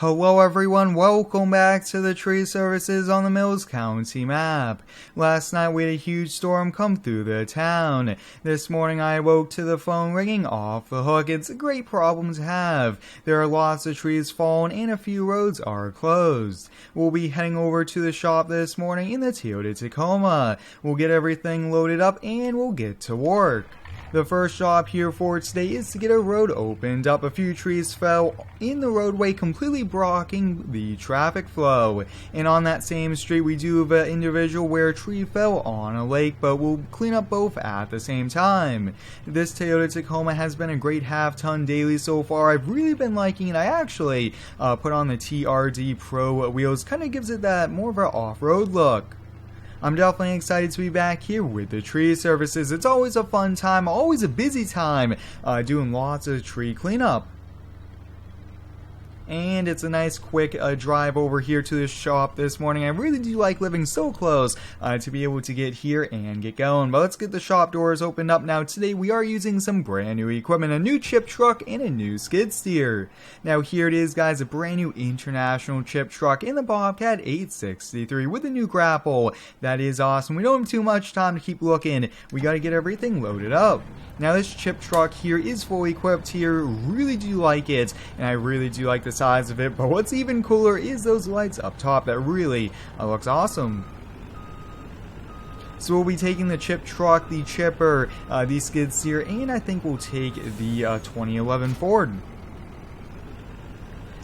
Hello everyone, welcome back to the tree services on the Mills County map. Last night we had a huge storm come through the town. This morning I woke to the phone ringing off the hook. It's a great problem to have. There are lots of trees fallen and a few roads are closed. We'll be heading over to the shop this morning in the Toyota Tacoma. We'll get everything loaded up and we'll get to work. The first job here for today is to get a road opened up. A few trees fell in the roadway, completely blocking the traffic flow. And on that same street we do have an individual where a tree fell on a lake, but we'll clean up both at the same time. This Toyota Tacoma has been a great half-ton daily so far. I've really been liking it. I actually put on the TRD Pro wheels. Kind of gives it that more of an off-road look. I'm definitely excited to be back here with the tree services. It's always a fun time, always a busy time, doing lots of tree cleanup. And it's a nice quick drive over here to the shop this morning. I really do like living so close to be able to get here and get going. But let's get the shop doors opened up now. Today we are using some brand new equipment, a new chip truck and a new skid steer. Now here it is, guys, a brand new international chip truck in the Bobcat 863 with a new grapple. That is awesome. We don't have too much time to keep looking. We got to get everything loaded up. Now this chip truck here is fully equipped here. Really do like it, and I really do like the size of it. But what's even cooler is those lights up top. That really looks awesome. So we'll be taking the chip truck, the chipper, the skid steer, and I think we'll take the 2011 Ford.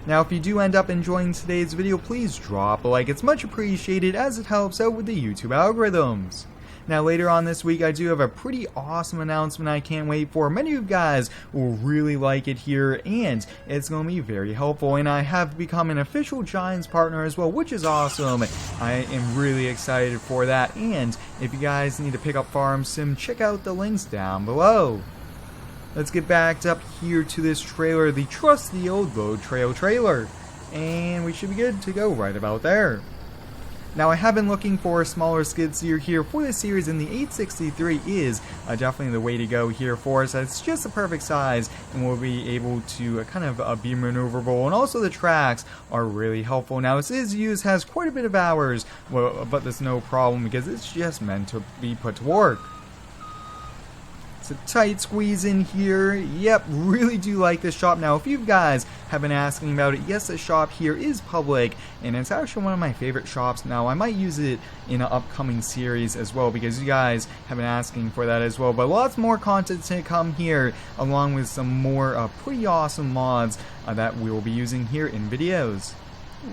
Now if you do end up enjoying today's video, please drop a like. It's much appreciated as it helps out with the YouTube algorithms. Now later on this week I do have a pretty awesome announcement I can't wait for. Many of you guys will really like it here and it's going to be very helpful, and I have become an official Giants partner as well, which is awesome. I am really excited for that, and if you guys need to pick up Farm Sim, check out the links down below. Let's get backed up here to this trailer, the trusty old Load Trail trailer, and we should be good to go right about there. Now I have been looking for a smaller skid steer here for this series, and the 863 is definitely the way to go here for us. It's just the perfect size and we'll be able to kind of be maneuverable, and also the tracks are really helpful. Now this is used, has quite a bit of hours, but there's no problem because it's just meant to be put to work. It's a tight squeeze in here. Yep, really do like this shop. Now if you guys have been asking about it, yes, the shop here is public and it's actually one of my favorite shops. Now I might use it in an upcoming series as well because you guys have been asking for that as well. But lots more content to come here, along with some more pretty awesome mods that we will be using here in videos.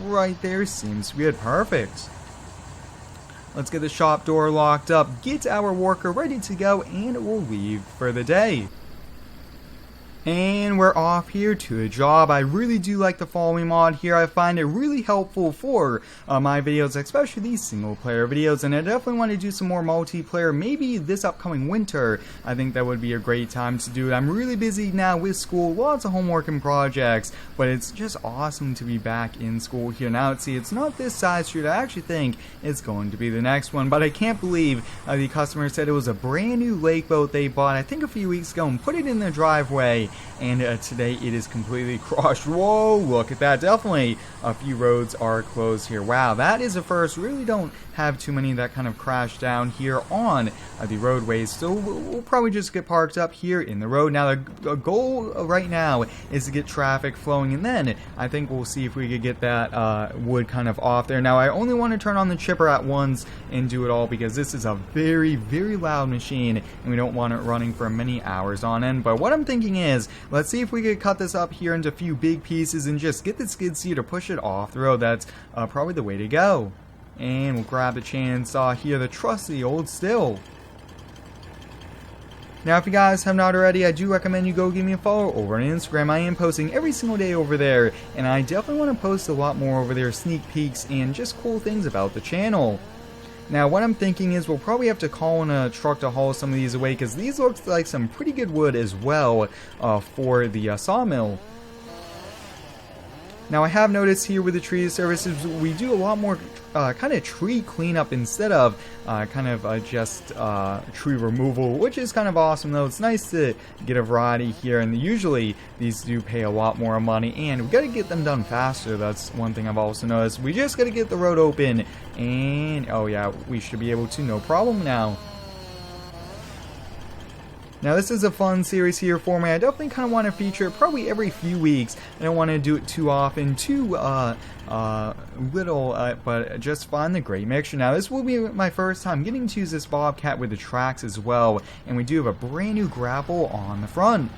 Right there, seems good. Perfect. Let's get the shop door locked up, get our worker ready to go, and we'll leave for the day. And we're off here to the job. I really do like the following mod here. I find it really helpful for my videos, especially these single player videos, and I definitely want to do some more multiplayer, maybe this upcoming winter. I think that would be a great time to do it. I'm really busy now with school, lots of homework and projects, but it's just awesome to be back in school here. Now see, it's not this side street. I actually think it's going to be the next one, but I can't believe the customer said it was a brand new lake boat they bought I think a few weeks ago and put it in their driveway, and today it is completely crushed. Whoa, look at that. Definitely a few roads are closed here. Wow, that is a first. Really don't have too many that kind of crash down here on the roadways, so we'll probably just get parked up here in the road. Now the goal right now is to get traffic flowing, and then I think we'll see if we could get that wood kind of off there. Now I only want to turn on the chipper at once and do it all because this is a very, very loud machine and we don't want it running for many hours on end. But what I'm thinking is, let's see if we could cut this up here into a few big pieces and just get the skid steer to push it off the road. That's probably the way to go. And we'll grab the chainsaw here, the trusty old Stihl. Now if you guys have not already, I do recommend you go give me a follow over on Instagram. I am posting every single day over there, and I definitely want to post a lot more over there, sneak peeks and just cool things about the channel. Now what I'm thinking is we'll probably have to call in a truck to haul some of these away, because these look like some pretty good wood as well for the sawmill. Now I have noticed here with the tree services we do a lot more kind of tree cleanup instead of just tree removal, which is kind of awesome though. It's nice to get a variety here, and usually these do pay a lot more money, and we got to get them done faster. That's one thing I've also noticed. We just got to get the road open, and oh yeah, we should be able to, no problem now. Now this is a fun series here for me. I definitely kind of want to feature it probably every few weeks. I don't want to do it too often, too little, but just find the great mixture. Now this will be my first time getting to use this Bobcat with the tracks as well, and we do have a brand new grapple on the front.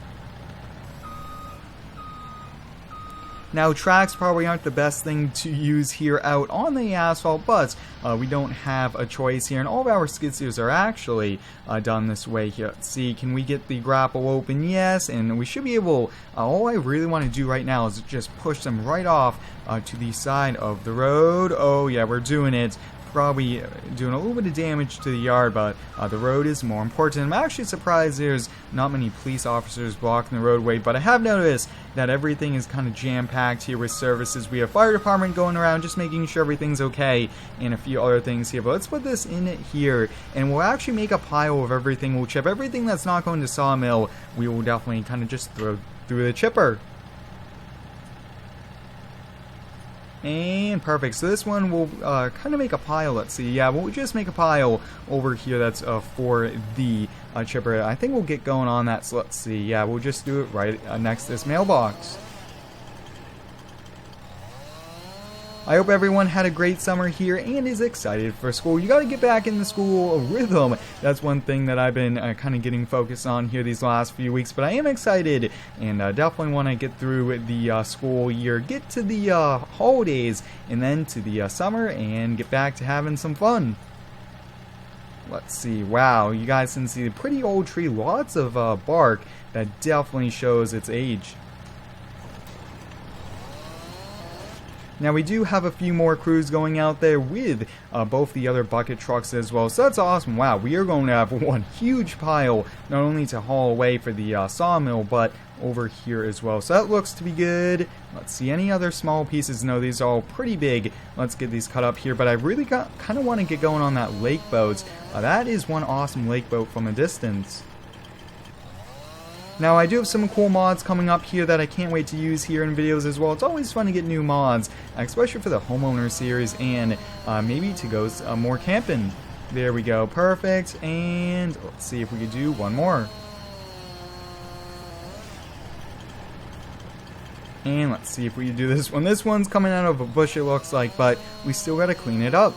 Now tracks probably aren't the best thing to use here out on the asphalt, but we don't have a choice here, and all of our skid steers are actually done this way here. Let's see, can we get the grapple open? Yes, and we should be able, all I really want to do right now is just push them right off to the side of the road. Oh yeah, we're doing it. Probably doing a little bit of damage to the yard, but the road is more important. I'm actually surprised there's not many police officers blocking the roadway, but I have noticed that everything is kind of jam-packed here with services. We have fire department going around just making sure everything's okay, and a few other things here. But let's put this in here, and we'll actually make a pile of everything. We'll chip everything that's not going to sawmill. We will definitely kind of just throw through the chipper. And perfect. So this one will kind of make a pile. Let's see. Yeah, we'll just make a pile over here that's for the chipper. I think we'll get going on that. So let's see. Yeah, we'll just do it right next to this mailbox. I hope everyone had a great summer here and is excited for school. You got to get back in the school rhythm. That's one thing that I've been kind of getting focused on here these last few weeks. But I am excited and definitely want to get through the school year, get to the holidays, and then to the summer and get back to having some fun. Let's see. Wow, you guys can see the pretty old tree. Lots of bark that definitely shows its age. Now we do have a few more crews going out there with both the other bucket trucks as well, so that's awesome. Wow, we are going to have one huge pile, not only to haul away for the sawmill, but over here as well. So that looks to be good. Let's see, any other small pieces? No, these are all pretty big. Let's get these cut up here, but I really kind of want to get going on that lake boat. That is one awesome lake boat from a distance. Now I do have some cool mods coming up here that I can't wait to use here in videos as well. It's always fun to get new mods, especially for the homeowner series, and maybe to go more camping. There we go, perfect. And let's see if we could do one more. And let's see if we can do this one. This one's coming out of a bush, it looks like, but we still gotta clean it up.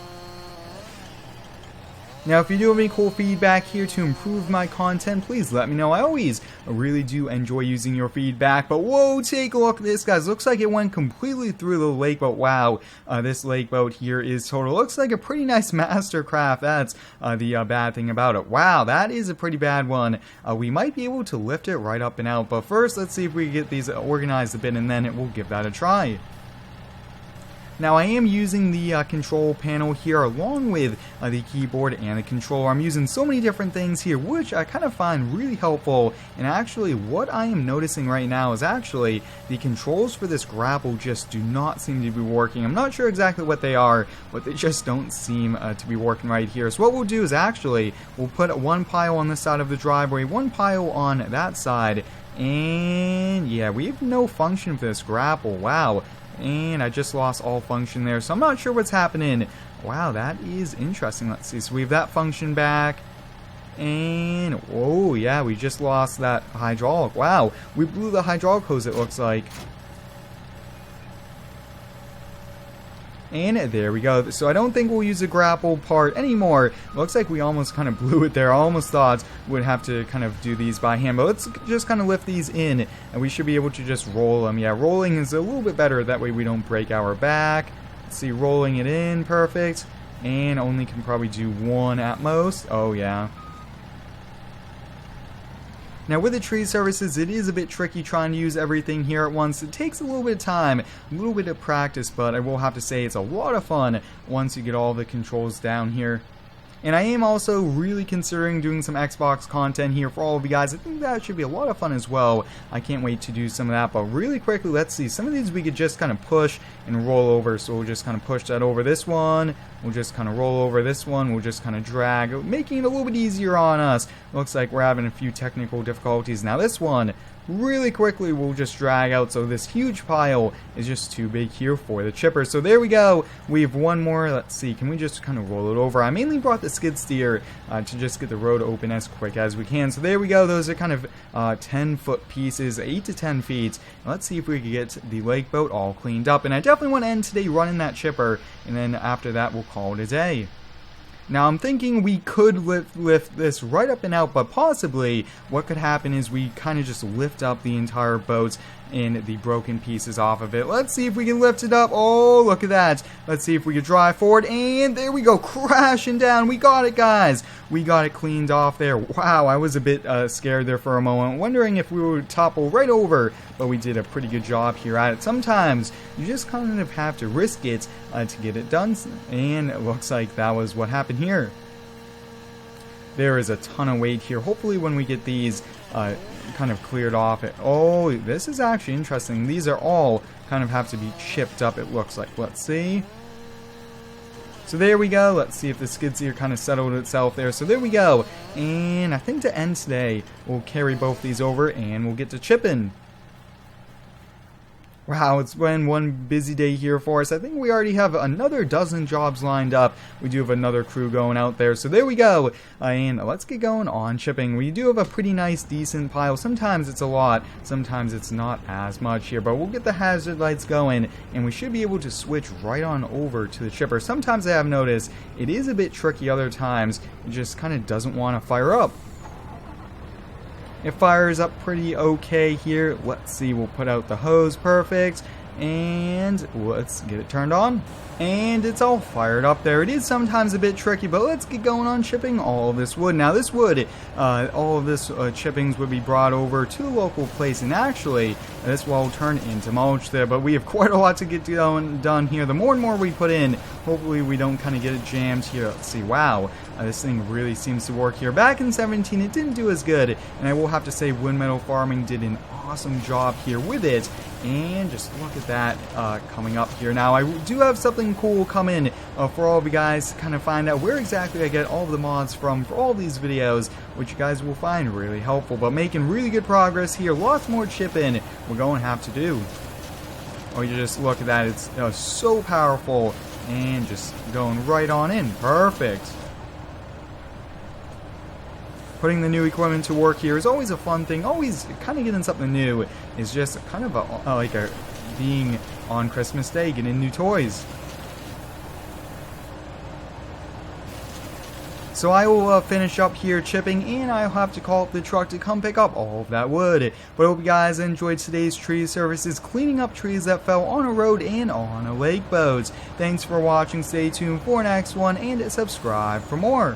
Now, if you do have any cool feedback here to improve my content, please let me know. I always really do enjoy using your feedback. But whoa, take a look at this, guys. Looks like it went completely through the lake boat. Wow, this lake boat here is total. Looks like a pretty nice mastercraft. That's the bad thing about it. Wow, that is a pretty bad one. We might be able to lift it right up and out. But first, let's see if we can get these organized a bit, and then we'll give that a try. Now I am using the control panel here along with the keyboard and the controller. I'm using so many different things here, which I kind of find really helpful. And actually what I am noticing right now is actually the controls for this grapple just do not seem to be working. I'm not sure exactly what they are, but they just don't seem to be working right here. So what we'll do is actually we'll put one pile on this side of the driveway, one pile on that side, and yeah, we have no function for this grapple. Wow. And I just lost all function there, so I'm not sure what's happening. Wow, that is interesting. Let's see, so we have that function back. And, oh yeah, we just lost that hydraulic. Wow, we blew the hydraulic hose, it looks like. And there we go. So I don't think we'll use the grapple part anymore. Looks like we almost kind of blew it there. I almost thought we'd have to kind of do these by hand. But let's just kind of lift these in, and we should be able to just roll them. Yeah, rolling is a little bit better. That way we don't break our back. Let's see, rolling it in. Perfect. And only can probably do one at most. Oh, yeah. Now with the tree services, it is a bit tricky trying to use everything here at once. It takes a little bit of time, a little bit of practice, but I will have to say it's a lot of fun once you get all the controls down here. And I am also really considering doing some Xbox content here for all of you guys. I think that should be a lot of fun as well. I can't wait to do some of that. But really quickly, let's see. Some of these we could just kind of push and roll over. So we'll just kind of push that over this one. We'll just kind of roll over this one. We'll just kind of drag, making it a little bit easier on us. Looks like we're having a few technical difficulties. Now this one, really quickly, we'll just drag out. So this huge pile is just too big here for the chipper. So there we go. We have one more. Let's see. Can we just kind of roll it over? I mainly brought the skid steer to just get the road open as quick as we can. So there we go. Those are kind of 10-foot pieces, 8 to 10 feet. Let's see if we can get the lake boat all cleaned up. And I definitely want to end today running that chipper. And then after that, we'll call it a day. Now I'm thinking we could lift this right up and out, but possibly what could happen is we kind of just lift up the entire boat and the broken pieces off of it. Let's see if we can lift it up. Oh, look at that. Let's see if we can drive forward, and there we go, crashing down. We got it, guys. We got it cleaned off there. Wow, I was a bit scared there for a moment, wondering if we would topple right over, but we did a pretty good job here at it. Sometimes you just kind of have to risk it to get it done, and it looks like that was what happened here. There is a ton of weight here. Hopefully when we get these kind of cleared off. Oh, this is actually interesting. These are all kind of have to be chipped up, it looks like. Let's see. So there we go. Let's see if the skid steer kind of settled itself there. So there we go. And I think to end today, we'll carry both these over and we'll get to chipping. Wow, it's been one busy day here for us. I think we already have another dozen jobs lined up. We do have another crew going out there. So there we go. And let's get going on chipping. We do have a pretty nice, decent pile. Sometimes it's a lot. Sometimes it's not as much here. But we'll get the hazard lights going. And we should be able to switch right on over to the chipper. Sometimes I have noticed it is a bit tricky. Other times it just kind of doesn't want to fire up. It fires up pretty okay here. Let's see, we'll put out the hose, perfect. And let's get it turned on. And it's all fired up there. It is sometimes a bit tricky, but let's get going on chipping all of this wood. Now this wood, all of this chippings would be brought over to a local place, and actually this will turn into mulch there, but we have quite a lot to get done here. The more and more we put in, hopefully we don't kind of get it jammed here. Let's see, wow, this thing really seems to work here. Back in 17 it didn't do as good, and I will have to say Wind Metal Farming did an awesome job here with it. And just look at that coming up here. Now I do have something cool coming for all of you guys to kind of find out where exactly I get all of the mods from for all these videos, which you guys will find really helpful. But making really good progress here. Lots more chipping we're going to have to do. Oh, you just look at that. It's so powerful, and just going right on in. Perfect. Putting the new equipment to work here is always a fun thing. Always kind of getting something new is just kind of like being on Christmas Day, getting new toys. So I will finish up here chipping, and I'll have to call up the truck to come pick up all of that wood. But I hope you guys enjoyed today's tree services, cleaning up trees that fell on a road and on a lake boat. Thanks for watching. Stay tuned for the next one, and subscribe for more.